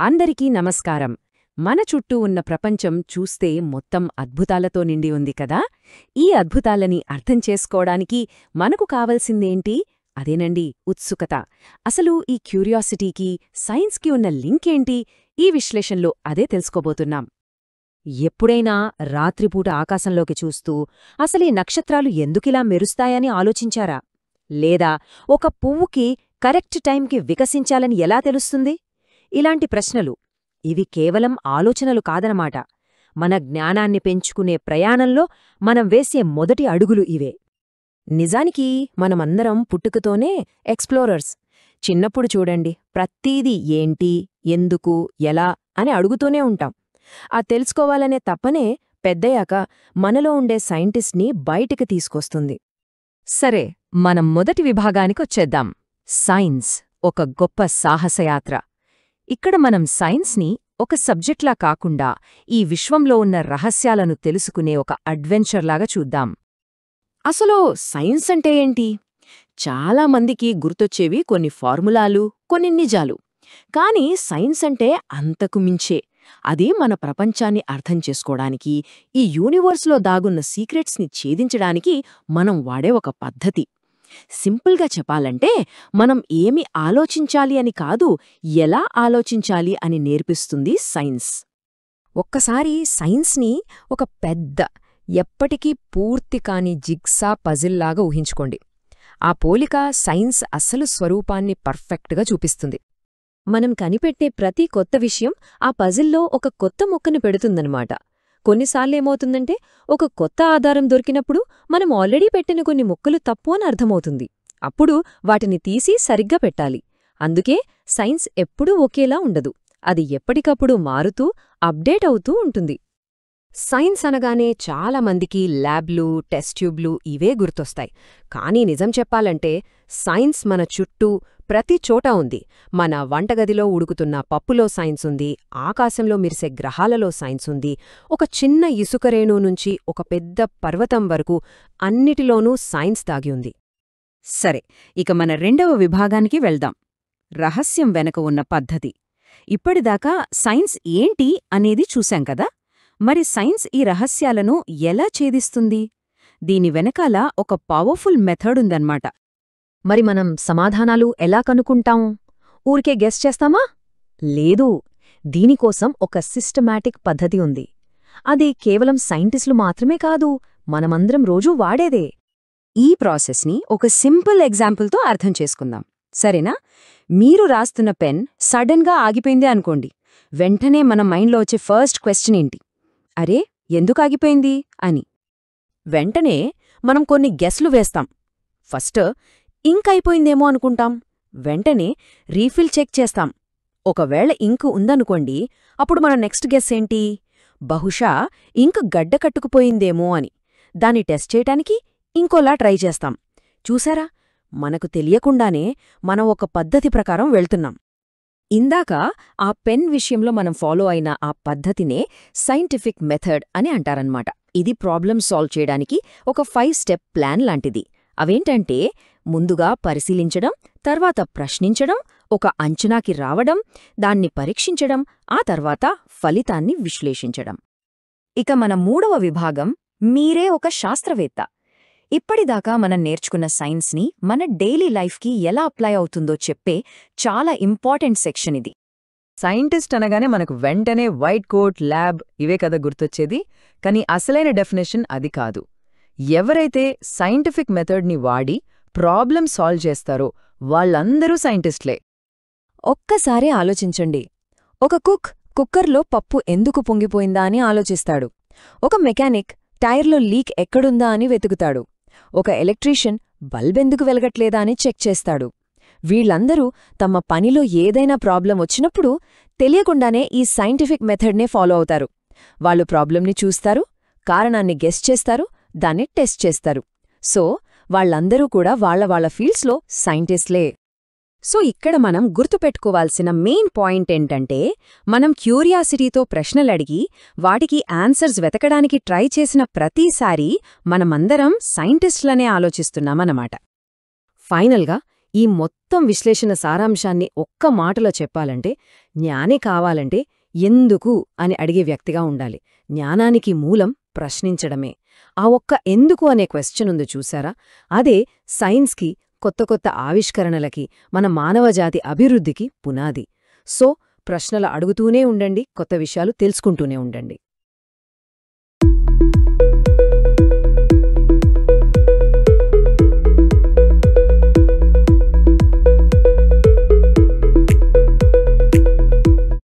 అందరికీ నమస్కారం. మన చుట్టూ ఉన్న ప్రపంచం చూస్తే మొత్తం అద్భుతాలతో నిండి ఉంది కదా. ఈ అద్భుతాలని అర్థం చేసుకోవడానికి మనకు కావలసిందేంటి? అదేనండి, ఉత్సుకత. అసలు ఈ క్యూరియాసిటీకి సైన్స్కి ఉన్న లింక్ ఏంటి? ఈ విశ్లేషణలో అదే తెలుసుకోబోతున్నాం. ఎప్పుడైనా రాత్రిపూట ఆకాశంలోకి చూస్తూ అసలీ నక్షత్రాలు ఎందుకిలా మెరుస్తాయని ఆలోచించారా? లేదా ఒక పువ్వుకి కరెక్ట్ టైంకి వికసించాలని ఎలా తెలుస్తుంది? ఇలాంటి ప్రశ్నలు, ఇవి కేవలం ఆలోచనలు కాదనమాట. మన జ్ఞానాన్ని పెంచుకునే ప్రయాణంలో మనం వేసే మొదటి అడుగులు ఇవే. నిజానికి మనమందరం పుట్టుకతోనే ఎక్స్ప్లోరర్స్. చిన్నప్పుడు చూడండి, ప్రత్తీదీ ఏంటి, ఎందుకు, ఎలా అని అడుగుతూనే ఉంటాం. ఆ తెలుసుకోవాలనే తపనే పెద్దయ్యాక మనలో ఉండే సైంటిస్ట్ని బయటికి తీసుకొస్తుంది. సరే, మనం మొదటి విభాగానికొచ్చేద్దాం. సైన్స్ ఒక గొప్ప సాహసయాత్ర. ఇక్కడ మనం సైన్స్ని ఒక సబ్జెక్ట్లా కాకుండా ఈ విశ్వంలో ఉన్న రహస్యాలను తెలుసుకునే ఒక అడ్వెంచర్లాగా చూద్దాం. అసలు సైన్స్ అంటే ఏంటి? చాలా మందికి గుర్తొచ్చేవి కొన్ని ఫార్ములాలు, కొన్ని నిజాలు. కానీ సైన్స్ అంటే అంతకు మించే. అది మన ప్రపంచాన్ని అర్థం చేసుకోవడానికి, ఈ యూనివర్స్లో దాగున్న సీక్రెట్స్ని ఛేదించడానికి మనం వాడే ఒక పద్ధతి. సింపుల్గా చెప్పాలంటే, మనం ఏమి ఆలోచించాలి అని కాదు, ఎలా ఆలోచించాలి అని నేర్పిస్తుంది సైన్స్. ఒక్కసారి సైన్స్ని ఒక పెద్ద, ఎప్పటికీ పూర్తి కాని జిగ్సా పజిల్లాగా ఊహించుకోండి. ఆ పోలిక సైన్స్ అసలు స్వరూపాన్ని పర్ఫెక్ట్గా చూపిస్తుంది. మనం కనిపెట్టే ప్రతి కొత్త విషయం ఆ పజిల్లో ఒక కొత్త ముక్కను పెడుతుందన్నమాట. కొన్నిసార్లేమవుతుందంటే, ఒక కొత్త ఆధారం దొరికినప్పుడు మనం ఆల్రెడీ పెట్టిన కొన్ని ముక్కలు తప్పు అని అర్థమవుతుంది. అప్పుడు వాటిని తీసి సరిగ్గా పెట్టాలి. అందుకే సైన్స్ ఎప్పుడూ ఒకేలా ఉండదు. అది ఎప్పటికప్పుడు మారుతూ, అప్డేట్ అవుతూ ఉంటుంది. సైన్స్ అనగానే చాలామందికి ల్యాబ్లు, టెస్ట్ ట్యూబ్లు ఇవే గుర్తొస్తాయి. కానీ నిజం చెప్పాలంటే, సైన్స్ మన చుట్టూ ప్రతి చోటా ఉంది. మన వంటగదిలో ఉడుకుతున్న పప్పులో సైన్స్ ఉంది, ఆకాశంలో మెరిసే గ్రహాలలో సైన్స్ ఉంది, ఒక చిన్న ఇసుక రేణువు నుంచి ఒక పెద్ద పర్వతం వరకు అన్నిటిలోనూ సైన్స్ దాగి ఉంది. సరే, ఇక మన రెండవ విభాగానికి వెళ్దాం. రహస్యం వెనక ఉన్న పద్ధతి. ఇప్పటిదాకా సైన్స్ ఏంటి అనేది చూశాం కదా. మరి సైన్స్ ఈ రహస్యాలను ఎలా ఛేదిస్తుంది? దీని వెనకాల ఒక పవర్ఫుల్ మెథడ్ ఉందన్నమాట. మరి మనం సమాధానాలు ఎలా కనుక్కుంటాం? ఊరికే గెస్ చేస్తామా? లేదు, దీనికోసం ఒక సిస్టమాటిక్ పద్ధతి ఉంది. అది కేవలం సైంటిస్టులు మాత్రమే కాదు, మనమందరం రోజూ వాడేదే. ఈ ప్రాసెస్ని ఒక సింపుల్ ఎగ్జాంపుల్తో అర్థం చేసుకుందాం, సరేనా? మీరు రాస్తున్న పెన్ సడన్గా ఆగిపోయిందే అనుకోండి. వెంటనే మన మైండ్లో వచ్చే ఫస్ట్ క్వశ్చన్ ఏంటి? అరే, ఎందుకు ఆగిపోయింది అని. వెంటనే మనం కొన్ని గెస్లు వేస్తాం. ఫస్ట్ ఇంక్ అయిపోయిందేమో అనుకుంటాం. వెంటనే రీఫిల్ చెక్ చేస్తాం. ఒకవేళ ఇంక్ ఉందనుకోండి, అప్పుడు మన నెక్స్ట్ గెస్ ఏంటి? బహుశా ఇంక్ గడ్డ కట్టుకుపోయిందేమో అని. దాన్ని టెస్ట్ చేయటానికి ఇంకోలా ట్రై చేస్తాం. చూసారా, మనకు తెలియకుండానే మనం ఒక పద్ధతి ప్రకారం వెళ్తున్నాం. ఇందాక ఆ పెన్ విషయంలో మనం ఫాలో అయిన ఆ పద్ధతినే సైంటిఫిక్ మెథడ్ అని అంటారన్నమాట. ఇది ప్రాబ్లమ్ సాల్వ్ చేయడానికి ఒక 5 స్టెప్ ప్లాన్ లాంటిది. అవేంటంటే, ముందుగా పరిశీలించడం, తర్వాత ప్రశ్నించడం, ఒక అంచనాకి రావడం, దాన్ని పరీక్షించడం, ఆ తర్వాత ఫలితాన్ని విశ్లేషించడం. ఇక మన మూడవ విభాగం, మీరే ఒక శాస్త్రవేత్త. ఇప్పటిదాకా మనం నేర్చుకున్న సైన్స్ని మన డైలీ లైఫ్కి ఎలా అప్లై అవుతుందో చెప్పే చాలా ఇంపార్టెంట్ సెక్షన్ ఇది. సైంటిస్ట్ అనగానే మనకు వెంటనే వైట్ కోట్, ల్యాబ్ ఇవే కదా గుర్తొచ్చేది. కానీ అసలైన డెఫినేషన్ అది కాదు. ఎవరైతే సైంటిఫిక్ మెథడ్ని వాడి ప్రాబ్లం సాల్వ్ చేస్తారో వాళ్ళందరూ సైంటిస్ట్లే. ఒక్కసారి ఆలోచించండి. ఒక కుక్కర్లో పప్పు ఎందుకు పొంగిపోయిందా అని ఆలోచిస్తాడు. ఒక మెకానిక్ టైర్లో లీక్ ఎక్కడుందా అని వెతుకుతాడు. ఒక ఎలక్ట్రీషియన్ బల్బెందుకు వెలగట్లేదా అని చెక్ చేస్తాడు. వీళ్ళందరూ తమ పనిలో ఏదైనా ప్రాబ్లం వచ్చినప్పుడు తెలియకుండానే ఈ సైంటిఫిక్ మెథడ్నే ఫాలో అవుతారు. వాళ్ళు ప్రాబ్లంని చూస్తారు, కారణాన్ని గెస్ చేస్తారు, దాన్ని టెస్ట్ చేస్తారు. సో వాళ్ళందరూ కూడా వాళ్ళ ఫీల్డ్స్లో సైంటిస్ట్లే. సో ఇక్కడ మనం గుర్తుపెట్టుకోవాల్సిన మెయిన్ పాయింట్ ఏంటంటే, మనం క్యూరియాసిటీతో ప్రశ్నలడిగి వాటికి ఆన్సర్స్ వెతకడానికి ట్రై చేసిన ప్రతిసారీ మనమందరం సైంటిస్టులనే ఆలోచిస్తున్నామన్నమాట. ఫైనల్గా ఈ మొత్తం విశ్లేషణ సారాంశాన్ని ఒక్క మాటలో చెప్పాలంటే, జ్ఞాని కావాలంటే ఎందుకు అని అడిగే వ్యక్తిగా ఉండాలి. జ్ఞానానికి మూలం ప్రశ్నించడమే. ఆ ఒక్క ఎందుకు అనే క్వశ్చన్ ఉంది చూసారా, అదే సైన్స్కి, కొత్త కొత్త ఆవిష్కరణలకి, మన మానవజాతి అభివృద్ధికి పునాది. సో ప్రశ్నలు అడుగుతూనే ఉండండి, కొత్త విషయాలు తెలుసుకుంటూనే ఉండండి.